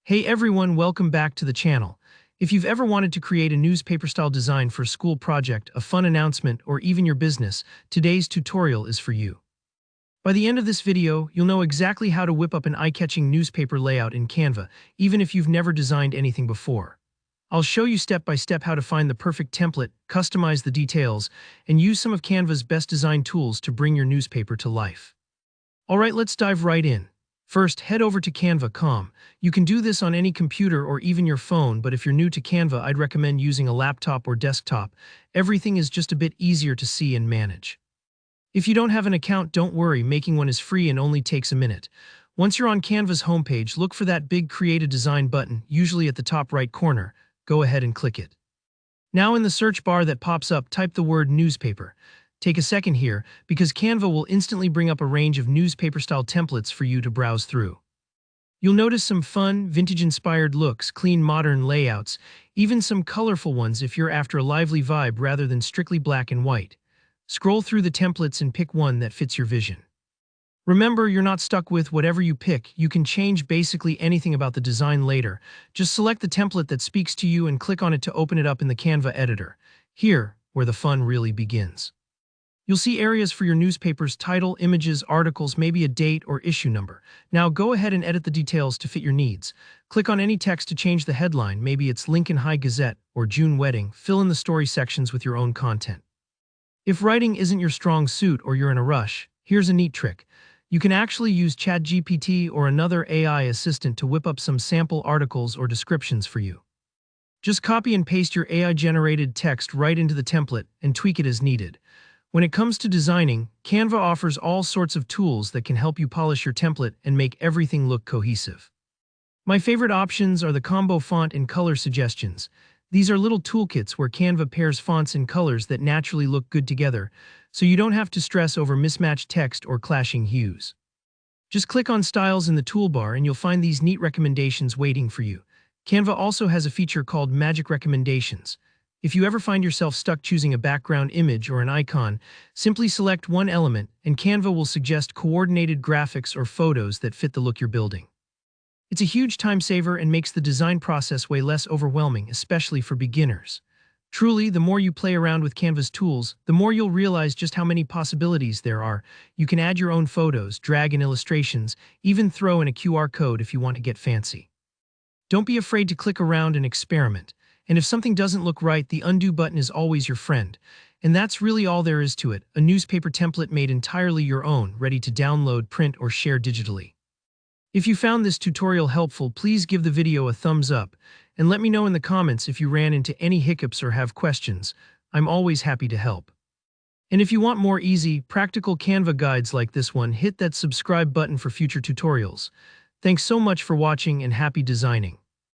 Hey everyone, welcome back to the channel. If you've ever wanted to create a newspaper-style design for a school project, a fun announcement, or even your business, today's tutorial is for you. By the end of this video, you'll know exactly how to whip up an eye-catching newspaper layout in Canva, even if you've never designed anything before. I'll show you step by step how to find the perfect template, customize the details, and use some of Canva's best design tools to bring your newspaper to life. Alright, let's dive right in. First, head over to Canva.com. You can do this on any computer or even your phone, but if you're new to Canva, I'd recommend using a laptop or desktop. Everything is just a bit easier to see and manage. If you don't have an account, don't worry, making one is free and only takes a minute. Once you're on Canva's homepage, look for that big Create a Design button, usually at the top right corner. Go ahead and click it. Now in the search bar that pops up, type the word newspaper. Take a second here, because Canva will instantly bring up a range of newspaper-style templates for you to browse through. You'll notice some fun, vintage-inspired looks, clean modern layouts, even some colorful ones if you're after a lively vibe rather than strictly black and white. Scroll through the templates and pick one that fits your vision. Remember, you're not stuck with whatever you pick. You can change basically anything about the design later. Just select the template that speaks to you and click on it to open it up in the Canva editor. Here, where the fun really begins. You'll see areas for your newspaper's title, images, articles, maybe a date or issue number. Now go ahead and edit the details to fit your needs. Click on any text to change the headline, maybe it's Lincoln High Gazette or June Wedding. Fill in the story sections with your own content. If writing isn't your strong suit or you're in a rush, here's a neat trick. You can actually use ChatGPT or another AI assistant to whip up some sample articles or descriptions for you. Just copy and paste your AI-generated text right into the template and tweak it as needed. When it comes to designing, Canva offers all sorts of tools that can help you polish your template and make everything look cohesive. My favorite options are the combo font and color suggestions. These are little toolkits where Canva pairs fonts and colors that naturally look good together, so you don't have to stress over mismatched text or clashing hues. Just click on Styles in the toolbar and you'll find these neat recommendations waiting for you. Canva also has a feature called Magic Recommendations. If you ever find yourself stuck choosing a background image or an icon, simply select one element and Canva will suggest coordinated graphics or photos that fit the look you're building. It's a huge time saver and makes the design process way less overwhelming, especially for beginners. Truly, the more you play around with Canva's tools, the more you'll realize just how many possibilities there are. You can add your own photos, drag in illustrations, even throw in a QR code if you want to get fancy. Don't be afraid to click around and experiment. And if something doesn't look right, the undo button is always your friend. And that's really all there is to it, a newspaper template made entirely your own, ready to download, print, or share digitally. If you found this tutorial helpful, please give the video a thumbs up, and let me know in the comments if you ran into any hiccups or have questions. I'm always happy to help. And if you want more easy, practical Canva guides like this one, hit that subscribe button for future tutorials. Thanks so much for watching and happy designing.